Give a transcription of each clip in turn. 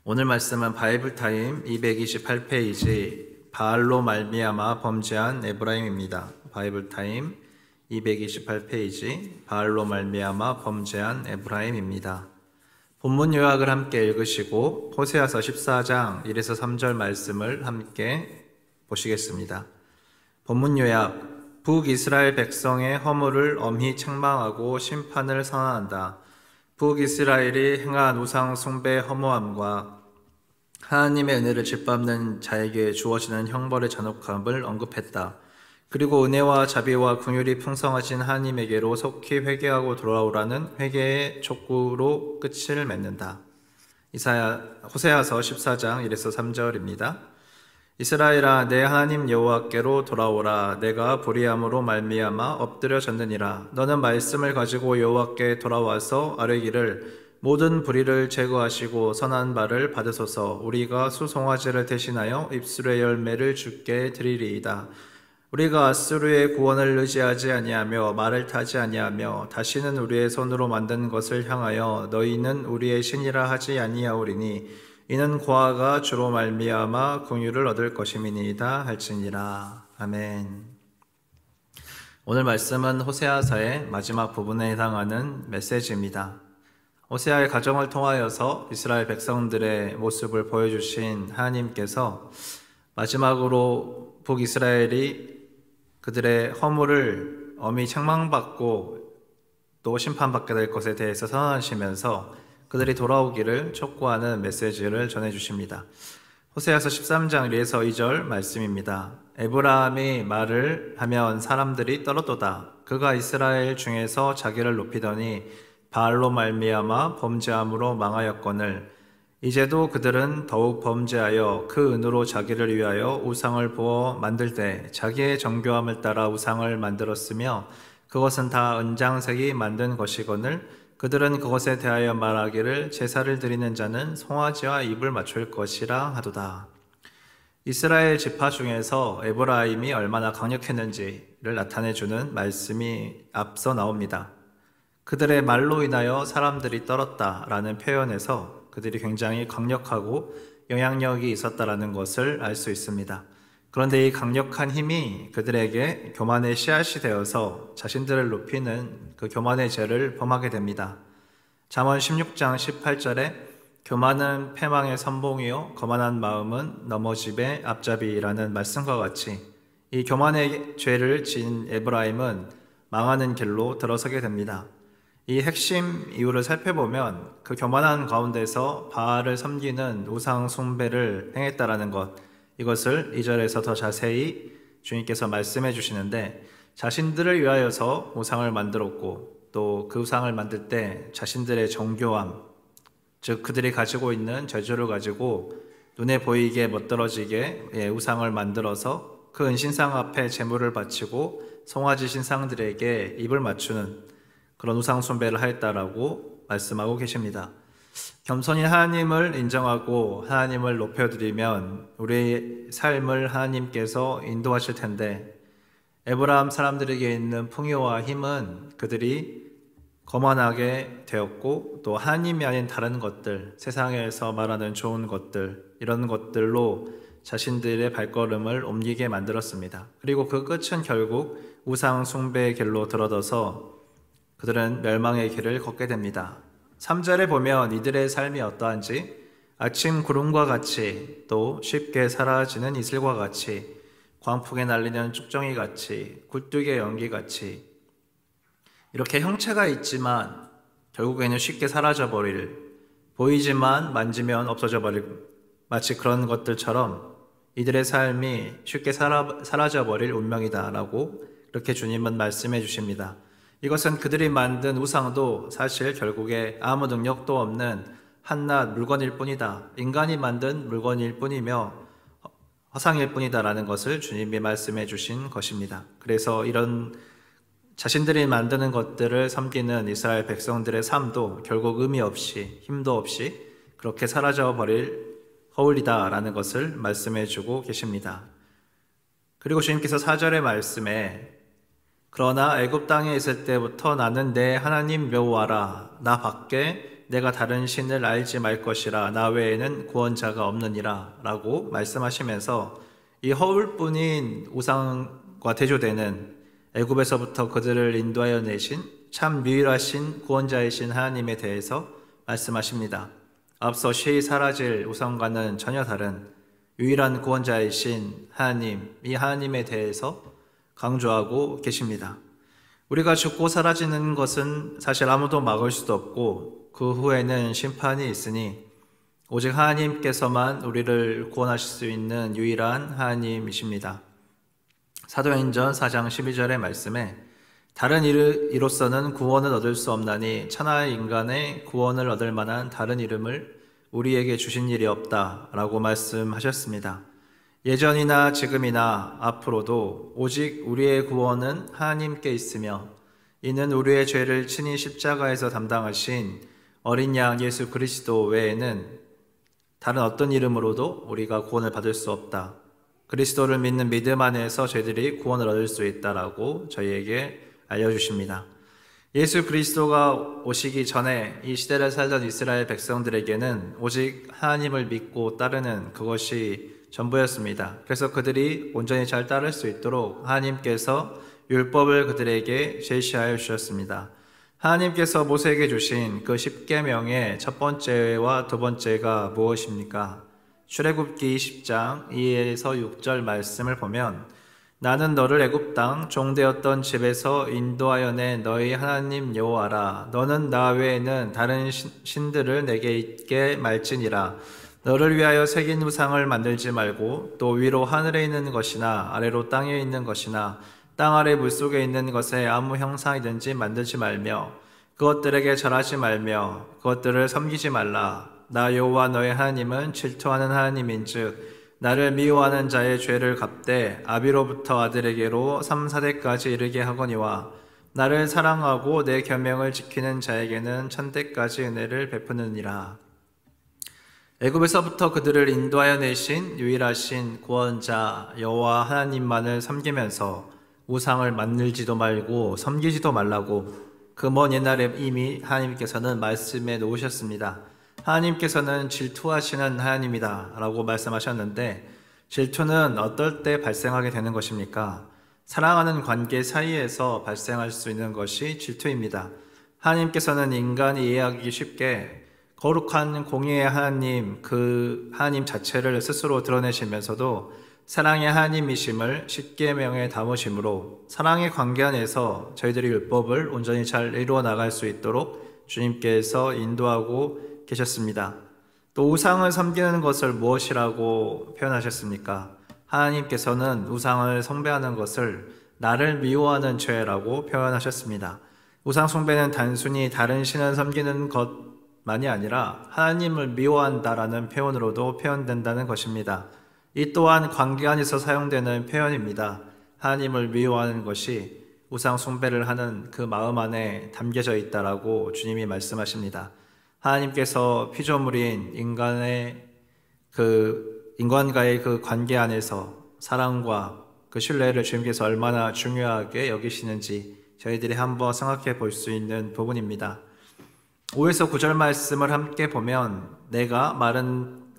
오늘 말씀은 바이블타임 228페이지 바알로 말미암아 범죄한 에브라임입니다. 바이블타임 228페이지 바알로 말미암아 범죄한 에브라임입니다. 본문 요약을 함께 읽으시고 호세아서 14장 1에서 3절 말씀을 함께 보시겠습니다. 본문 요약: 북이스라엘 백성의 허물을 엄히 책망하고 심판을 선언한다. 북이스라엘이 행한 우상 숭배 허무함과 하나님의 은혜를 짓밟는 자에게 주어지는 형벌의 잔혹함을 언급했다. 그리고 은혜와 자비와 긍휼이 풍성하신 하나님에게로 속히 회개하고 돌아오라는 회개의 촉구로 끝을 맺는다. 호세아서 14장 1에서 3절입니다. 이스라엘아, 내 하나님 여호와께로 돌아오라. 내가 불의함으로 말미암아 엎드려졌느니라. 너는 말씀을 가지고 여호와께 돌아와서 아뢰기를 모든 불의를 제거하시고 선한 바를 받으소서. 우리가 수송아지를 대신하여 입술의 열매를 주께 드리리이다. 우리가 아수르의 구원을 의지하지 아니하며 말을 타지 아니하며 다시는 우리의 손으로 만든 것을 향하여 너희는 우리의 신이라 하지 아니하오리니 이는 고아가 주로 말미암아 긍휼을 얻을 것임이니이다 할지니라. 아멘. 오늘 말씀은 호세아서의 마지막 부분에 해당하는 메시지입니다. 호세아의 가정을 통하여서 이스라엘 백성들의 모습을 보여주신 하나님께서 마지막으로 북이스라엘이 그들의 허물을 엄히 책망받고 또 심판받게 될 것에 대해서 선언하시면서 그들이 돌아오기를 촉구하는 메시지를 전해주십니다. 호세아서 13장 1에서 2절 말씀입니다. 에브라함이 말을 하면 사람들이 떨어도다. 그가 이스라엘 중에서 자기를 높이더니 바알로 말미암아 범죄함으로 망하였거늘 이제도 그들은 더욱 범죄하여 그 은으로 자기를 위하여 우상을 부어 만들되 자기의 정교함을 따라 우상을 만들었으며 그것은 다 은장색이 만든 것이거늘 그들은 그것에 대하여 말하기를 제사를 드리는 자는 송아지와 입을 맞출 것이라 하도다. 이스라엘 지파 중에서 에브라임이 얼마나 강력했는지를 나타내주는 말씀이 앞서 나옵니다. 그들의 말로 인하여 사람들이 떨었다라는 표현에서 그들이 굉장히 강력하고 영향력이 있었다라는 것을 알 수 있습니다. 그런데 이 강력한 힘이 그들에게 교만의 씨앗이 되어서 자신들을 높이는 그 교만의 죄를 범하게 됩니다. 잠언 16장 18절에 교만은 패망의 선봉이요 거만한 마음은 넘어짐의 앞잡이라는 말씀과 같이 이 교만의 죄를 지은 에브라임은 망하는 길로 들어서게 됩니다. 이 핵심 이유를 살펴보면 그 교만한 가운데서 바알을 섬기는 우상 숭배를 행했다라는 것, 이것을 2절에서 더 자세히 주님께서 말씀해 주시는데 자신들을 위하여서 우상을 만들었고 또 그 우상을 만들 때 자신들의 정교함, 즉 그들이 가지고 있는 재주를 가지고 눈에 보이게 멋들어지게 우상을 만들어서 그 은신상 앞에 제물을 바치고 송아지 신상들에게 입을 맞추는 그런 우상 숭배를 하였다라고 말씀하고 계십니다. 겸손히 하나님을 인정하고 하나님을 높여드리면 우리의 삶을 하나님께서 인도하실 텐데 에브라함 사람들에게 있는 풍요와 힘은 그들이 거만하게 되었고 또 하나님이 아닌 다른 것들, 세상에서 말하는 좋은 것들, 이런 것들로 자신들의 발걸음을 옮기게 만들었습니다. 그리고 그 끝은 결국 우상 숭배의 길로 들어서서 그들은 멸망의 길을 걷게 됩니다. 3절에 보면 이들의 삶이 어떠한지 아침 구름과 같이 또 쉽게 사라지는 이슬과 같이 광풍에 날리는 쭉정이 같이 굴뚝의 연기 같이 이렇게 형체가 있지만 결국에는 쉽게 사라져버릴 보이지만 만지면 없어져버릴 마치 그런 것들처럼 이들의 삶이 쉽게 사라져버릴 운명이다라고 이렇게 주님은 말씀해 주십니다. 이것은 그들이 만든 우상도 사실 결국에 아무 능력도 없는 한낱 물건일 뿐이다. 인간이 만든 물건일 뿐이며 허상일 뿐이다라는 것을 주님이 말씀해 주신 것입니다. 그래서 이런 자신들이 만드는 것들을 섬기는 이스라엘 백성들의 삶도 결국 의미 없이 힘도 없이 그렇게 사라져버릴 허울이다라는 것을 말씀해 주고 계십니다. 그리고 주님께서 4절의 말씀에 그러나 애굽 땅에 있을 때부터 나는 내 하나님 여호와라 나 밖에 내가 다른 신을 알지 말 것이라 나 외에는 구원자가 없느니라 라고 말씀하시면서 이 허울뿐인 우상과 대조되는 애굽에서부터 그들을 인도하여 내신 참 유일하신 구원자이신 하나님에 대해서 말씀하십니다. 앞서 쉬이 사라질 우상과는 전혀 다른 유일한 구원자이신 하나님, 이 하나님에 대해서 강조하고 계십니다. 우리가 죽고 사라지는 것은 사실 아무도 막을 수도 없고 그 후에는 심판이 있으니 오직 하나님께서만 우리를 구원하실 수 있는 유일한 하나님이십니다. 사도행전 4장 12절의 말씀에 다른 이로서는 구원을 얻을 수 없나니 천하의 인간의 구원을 얻을 만한 다른 이름을 우리에게 주신 일이 없다라고 말씀하셨습니다. 예전이나 지금이나 앞으로도 오직 우리의 구원은 하나님께 있으며 이는 우리의 죄를 친히 십자가에서 담당하신 어린 양 예수 그리스도 외에는 다른 어떤 이름으로도 우리가 구원을 받을 수 없다. 그리스도를 믿는 믿음 안에서 저희들이 구원을 얻을 수 있다라고 저희에게 알려주십니다. 예수 그리스도가 오시기 전에 이 시대를 살던 이스라엘 백성들에게는 오직 하나님을 믿고 따르는 그것이 전부였습니다. 그래서 그들이 온전히 잘 따를 수 있도록 하나님께서 율법을 그들에게 제시하여 주셨습니다. 하나님께서 모세에게 주신 그 10계명의 첫 번째와 두 번째가 무엇입니까? 출애굽기 20장 2에서 6절 말씀을 보면 나는 너를 애굽 땅 종되었던 집에서 인도하여 내 너희 하나님 여호와라. 너는 나 외에는 다른 신들을 내게 있게 말지니라. 너를 위하여 새긴 우상을 만들지 말고 또 위로 하늘에 있는 것이나 아래로 땅에 있는 것이나 땅 아래 물속에 있는 것에 아무 형상이든지 만들지 말며 그것들에게 절하지 말며 그것들을 섬기지 말라. 나 여호와 너의 하나님은 질투하는 하나님인즉 나를 미워하는 자의 죄를 갚되 아비로부터 아들에게로 3, 4대까지 이르게 하거니와 나를 사랑하고 내 계명을 지키는 자에게는 천대까지 은혜를 베푸느니라. 애굽에서부터 그들을 인도하여 내신 유일하신 구원자 여호와 하나님만을 섬기면서 우상을 만들지도 말고 섬기지도 말라고 그 먼 옛날에 이미 하나님께서는 말씀해 놓으셨습니다. 하나님께서는 질투하시는 하나님이다 라고 말씀하셨는데 질투는 어떨 때 발생하게 되는 것입니까? 사랑하는 관계 사이에서 발생할 수 있는 것이 질투입니다. 하나님께서는 인간이 이해하기 쉽게 거룩한 공의의 하나님, 그 하나님 자체를 스스로 드러내시면서도 사랑의 하나님이심을 10계명에 담으심으로 사랑의 관계 안에서 저희들이 율법을 온전히 잘 이루어 나갈 수 있도록 주님께서 인도하고 계셨습니다. 또 우상을 섬기는 것을 무엇이라고 표현하셨습니까? 하나님께서는 우상을 숭배하는 것을 나를 미워하는 죄라고 표현하셨습니다. 우상 숭배는 단순히 다른 신을 섬기는 것만이 아니라 하나님을 미워한다라는 표현으로도 표현된다는 것입니다. 이 또한 관계 안에서 사용되는 표현입니다. 하나님을 미워하는 것이 우상 숭배를 하는 그 마음 안에 담겨져 있다라고 주님이 말씀하십니다. 하나님께서 피조물인 인간과의 그 관계 안에서 사랑과 그 신뢰를 주님께서 얼마나 중요하게 여기시는지 저희들이 한번 생각해 볼 수 있는 부분입니다. 5에서 9절 말씀을 함께 보면 내가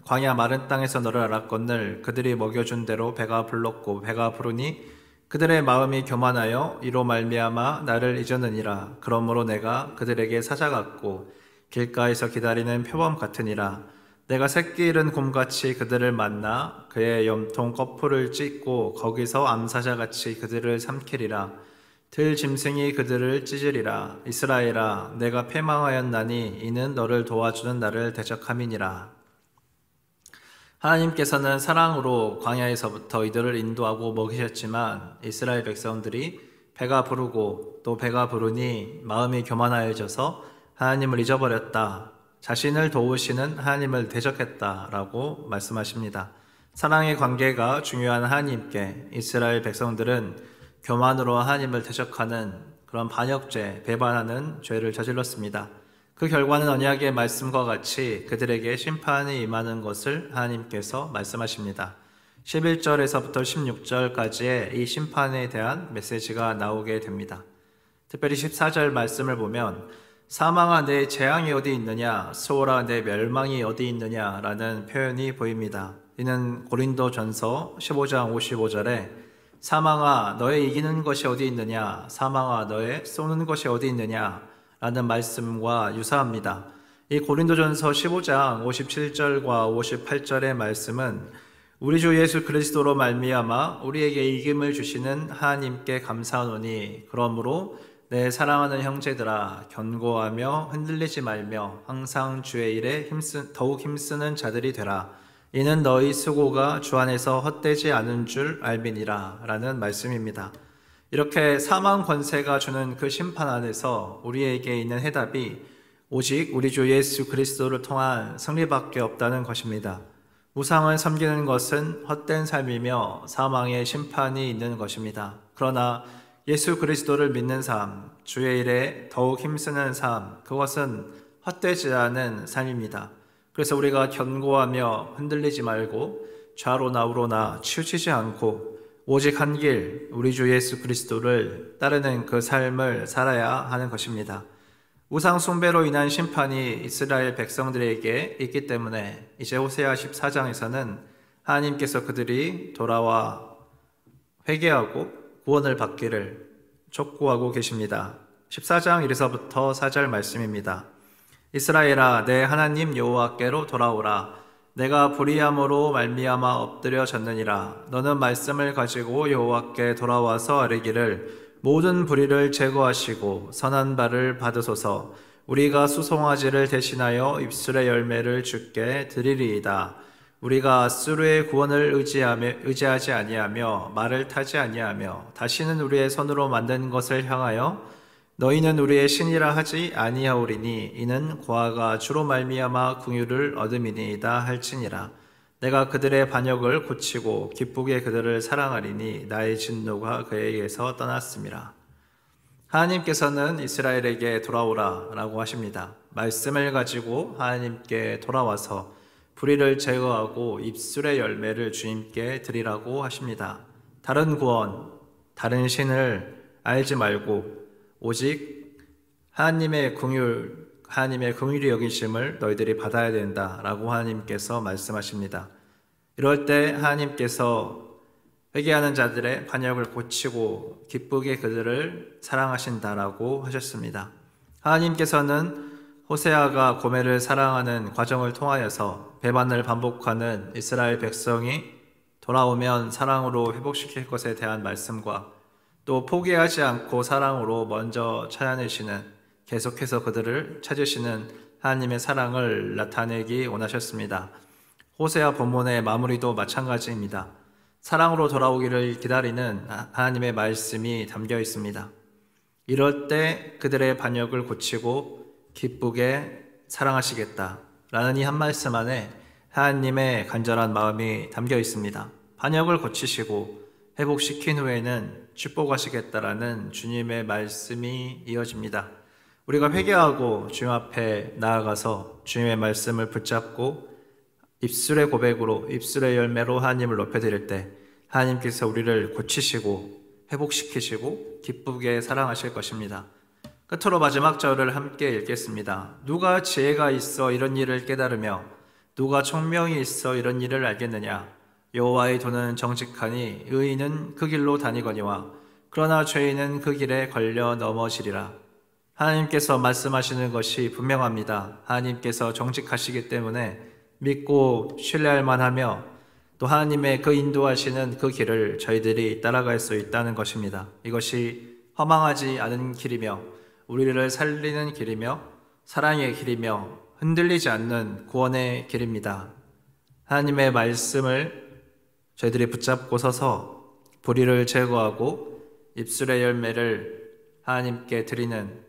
광야 마른 땅에서 너를 알았거늘 그들이 먹여준 대로 배가 불렀고 배가 부르니 그들의 마음이 교만하여 이로 말미암아 나를 잊었느니라. 그러므로 내가 그들에게 사자 같고 길가에서 기다리는 표범 같으니라. 내가 새끼 잃은 곰같이 그들을 만나 그의 염통 거풀을 찢고 거기서 암사자같이 그들을 삼키리라. 들 짐승이 그들을 찢으리라. 이스라엘아 내가 패망하였나니 이는 너를 도와주는 나를 대적함이니라. 하나님께서는 사랑으로 광야에서부터 이들을 인도하고 먹이셨지만 이스라엘 백성들이 배가 부르고 또 배가 부르니 마음이 교만하여져서 하나님을 잊어버렸다. 자신을 도우시는 하나님을 대적했다라고 말씀하십니다. 사랑의 관계가 중요한 하나님께 이스라엘 백성들은 교만으로 하나님을 대적하는 그런 반역죄, 배반하는 죄를 저질렀습니다. 그 결과는 언약의 말씀과 같이 그들에게 심판이 임하는 것을 하나님께서 말씀하십니다. 11절에서부터 16절까지의 이 심판에 대한 메시지가 나오게 됩니다. 특별히 14절 말씀을 보면 사망아 내 재앙이 어디 있느냐, 수월아 내 멸망이 어디 있느냐라는 표현이 보입니다. 이는 고린도전서 15장 55절에 사망아 너의 이기는 것이 어디 있느냐, 사망아 너의 쏘는 것이 어디 있느냐 라는 말씀과 유사합니다. 이 고린도전서 15장 57절과 58절의 말씀은 우리 주 예수 그리스도로 말미암아 우리에게 이김을 주시는 하나님께 감사하노니 그러므로 내 사랑하는 형제들아 견고하며 흔들리지 말며 항상 주의 일에 더욱 힘쓰는 자들이 되라. 이는 너희 수고가 주 안에서 헛되지 않은 줄 알미니라 라는 말씀입니다. 이렇게 사망 권세가 주는 그 심판 안에서 우리에게 있는 해답이 오직 우리 주 예수 그리스도를 통한 승리밖에 없다는 것입니다. 우상을 섬기는 것은 헛된 삶이며 사망의 심판이 있는 것입니다. 그러나 예수 그리스도를 믿는 삶, 주의 일에 더욱 힘쓰는 삶, 그것은 헛되지 않은 삶입니다. 그래서 우리가 견고하며 흔들리지 말고 좌로나 우로나 치우치지 않고 오직 한 길, 우리 주 예수 그리스도를 따르는 그 삶을 살아야 하는 것입니다. 우상 숭배로 인한 심판이 이스라엘 백성들에게 있기 때문에 이제 호세아 14장에서는 하나님께서 그들이 돌아와 회개하고 구원을 받기를 촉구하고 계십니다. 14장 1에서부터 4절 말씀입니다. 이스라엘아 내 하나님 여호와께로 돌아오라. 내가 불의함으로 말미암아 엎드려 졌느니라. 너는 말씀을 가지고 여호와께 돌아와서 아뢰기를 모든 불의를 제거하시고 선한 바를 받으소서. 우리가 수송아지를 대신하여 입술의 열매를 주께 드리리이다. 우리가 아수르의 구원을 의지하지 아니하며 말을 타지 아니하며 다시는 우리의 손으로 만든 것을 향하여 너희는 우리의 신이라 하지 아니하오리니 이는 고아가 주로 말미암아 긍휼을 얻음이니이다 할지니라. 내가 그들의 반역을 고치고 기쁘게 그들을 사랑하리니 나의 진노가 그에게서 떠났음이라. 하나님께서는 이스라엘에게 돌아오라 라고 하십니다. 말씀을 가지고 하나님께 돌아와서 불의를 제거하고 입술의 열매를 주님께 드리라고 하십니다. 다른 구원, 다른 신을 알지 말고 오직 하나님의 긍휼이 여기심을 너희들이 받아야 된다라고 하나님께서 말씀하십니다. 이럴 때 하나님께서 회개하는 자들의 반역을 고치고 기쁘게 그들을 사랑하신다라고 하셨습니다. 하나님께서는 호세아가 고멜을 사랑하는 과정을 통하여서 배반을 반복하는 이스라엘 백성이 돌아오면 사랑으로 회복시킬 것에 대한 말씀과 또 포기하지 않고 사랑으로 먼저 찾아내시는, 계속해서 그들을 찾으시는 하나님의 사랑을 나타내기 원하셨습니다. 호세아 본문의 마무리도 마찬가지입니다. 사랑으로 돌아오기를 기다리는 하나님의 말씀이 담겨 있습니다. 이럴 때 그들의 반역을 고치고 기쁘게 사랑하시겠다 라는 이 한 말씀 안에 하나님의 간절한 마음이 담겨 있습니다. 반역을 고치시고 회복시킨 후에는 축복하시겠다라는 주님의 말씀이 이어집니다. 우리가 회개하고 주님 앞에 나아가서 주님의 말씀을 붙잡고 입술의 고백으로, 입술의 열매로 하나님을 높여드릴 때 하나님께서 우리를 고치시고 회복시키시고 기쁘게 사랑하실 것입니다. 끝으로 마지막 절을 함께 읽겠습니다. 누가 지혜가 있어 이런 일을 깨달으며 누가 총명이 있어 이런 일을 알겠느냐. 여호와의 도는 정직하니 의인은 그 길로 다니거니와 그러나 죄인은 그 길에 걸려 넘어지리라. 하나님께서 말씀하시는 것이 분명합니다. 하나님께서 정직하시기 때문에 믿고 신뢰할 만하며 또 하나님의 그 인도하시는 그 길을 저희들이 따라갈 수 있다는 것입니다. 이것이 허망하지 않은 길이며 우리를 살리는 길이며 사랑의 길이며 흔들리지 않는 구원의 길입니다. 하나님의 말씀을 저희들이 붙잡고 서서 불의를 제거하고 입술의 열매를 하나님께 드리는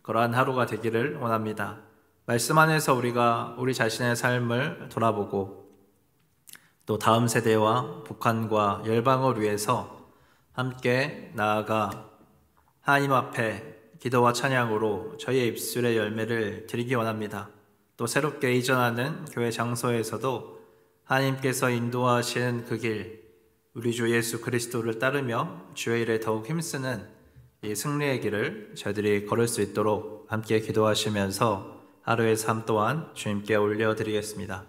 그러한 하루가 되기를 원합니다. 말씀 안에서 우리가 우리 자신의 삶을 돌아보고 또 다음 세대와 북한과 열방을 위해서 함께 나아가 하나님 앞에 기도와 찬양으로 저희의 입술의 열매를 드리기 원합니다. 또 새롭게 이전하는 교회 장소에서도 하나님께서 인도하시는 그 길, 우리 주 예수 그리스도를 따르며 주의 일에 더욱 힘쓰는 이 승리의 길을 저희들이 걸을 수 있도록 함께 기도하시면서 하루의 삶 또한 주님께 올려드리겠습니다.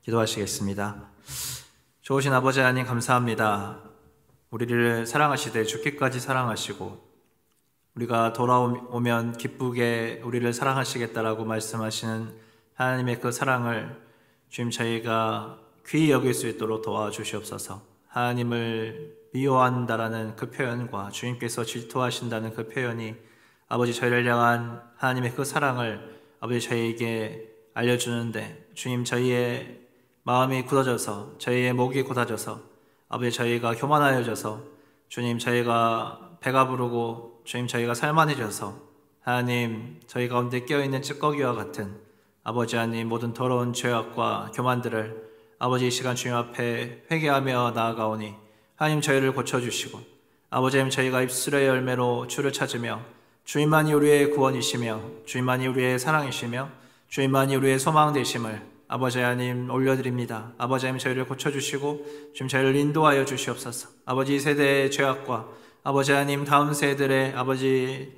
기도하시겠습니다. 좋으신 아버지 하나님 감사합니다. 우리를 사랑하시되 죽기까지 사랑하시고 우리가 돌아오면 기쁘게 우리를 사랑하시겠다라고 말씀하시는 하나님의 그 사랑을 주님 저희가 귀히 여길 수 있도록 도와주시옵소서. 하나님을 미워한다라는 그 표현과 주님께서 질투하신다는 그 표현이 아버지 저희를 향한 하나님의 그 사랑을 아버지 저희에게 알려주는데 주님 저희의 마음이 굳어져서 저희의 목이 곧아져서 아버지 저희가 교만하여져서 주님 저희가 배가 부르고 주님 저희가 살만해져서 하나님 저희 가운데 깨어있는 찌꺼기와 같은 아버지 하나님 모든 더러운 죄악과 교만들을 아버지 이 시간 주님 앞에 회개하며 나아가오니 하나님 저희를 고쳐주시고 아버지 하나님 저희가 입술의 열매로 주를 찾으며 주님만이 우리의 구원이시며 주님만이 우리의 사랑이시며 주님만이 우리의 소망 되심을 아버지 하나님 올려드립니다. 아버지 하나님 저희를 고쳐주시고 주님 저희를 인도하여 주시옵소서. 아버지 이 세대의 죄악과 아버지 하나님 다음 세대들의 아버지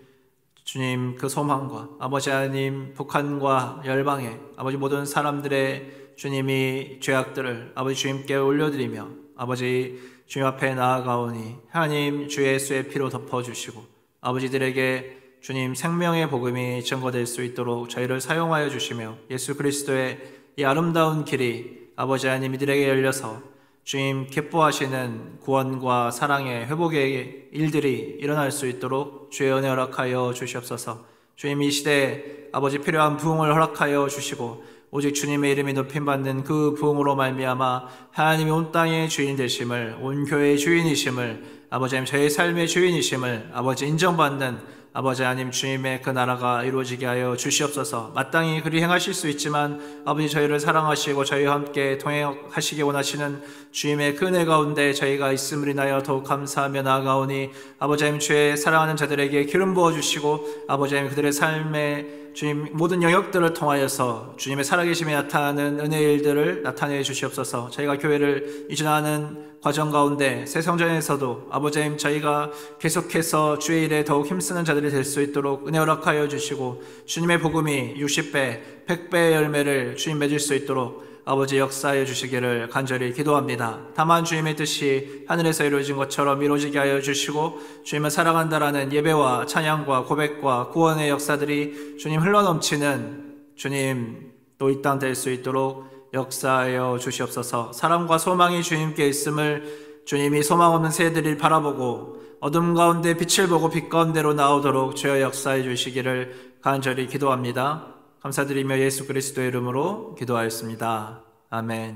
주님 그 소망과 아버지 하나님 북한과 열방의 아버지 모든 사람들의 주님이 죄악들을 아버지 주님께 올려드리며 아버지 주님 앞에 나아가오니 하나님 주 예수의 피로 덮어주시고 아버지들에게 주님 생명의 복음이 증거될 수 있도록 저희를 사용하여 주시며 예수 그리스도의 이 아름다운 길이 아버지 하나님 이들에게 열려서 주님 기뻐하시는 구원과 사랑의 회복의 일들이 일어날 수 있도록 주의 은혜 허락하여 주시옵소서. 주님 이 시대에 아버지 필요한 부흥을 허락하여 주시고 오직 주님의 이름이 높임받는 그 부흥으로 말미암아 하나님이 온 땅의 주인 되심을 온 교회의 주인이심을 아버지 하나님 저의 삶의 주인이심을 아버지 인정받는 아버지 하나님 주님의 그 나라가 이루어지게 하여 주시옵소서. 마땅히 그리 행하실 수 있지만 아버지 저희를 사랑하시고 저희와 함께 동행하시기 원하시는 주님의 그 은혜 가운데 저희가 있음을 인하여 더욱 감사하며 나아가오니 아버지 하나님 주의 사랑하는 자들에게 기름 부어주시고 아버지 하나님 그들의 삶에 주님 모든 영역들을 통하여서 주님의 살아계심이 나타나는 은혜의 일들을 나타내 주시옵소서. 저희가 교회를 이전하는 과정 가운데 새 성전에서도 아버지 하나님 저희가 계속해서 주의 일에 더욱 힘쓰는 자들이 될 수 있도록 은혜 허락하여 주시고 주님의 복음이 60배, 100배의 열매를 주님 맺을 수 있도록 아버지 역사해 주시기를 간절히 기도합니다. 다만 주님의 뜻이 하늘에서 이루어진 것처럼 이루어지게 하여 주시고 주님을 사랑한다라는 예배와 찬양과 고백과 구원의 역사들이 주님 흘러넘치는 주님 또 이 땅 될 수 있도록 역사하여 주시옵소서. 사랑과 소망이 주님께 있음을 주님이 소망 없는 새들을 바라보고 어둠 가운데 빛을 보고 빛 가운데로 나오도록 주여 역사해 주시기를 간절히 기도합니다. 감사드리며 예수 그리스도의 이름으로 기도하였습니다. 아멘.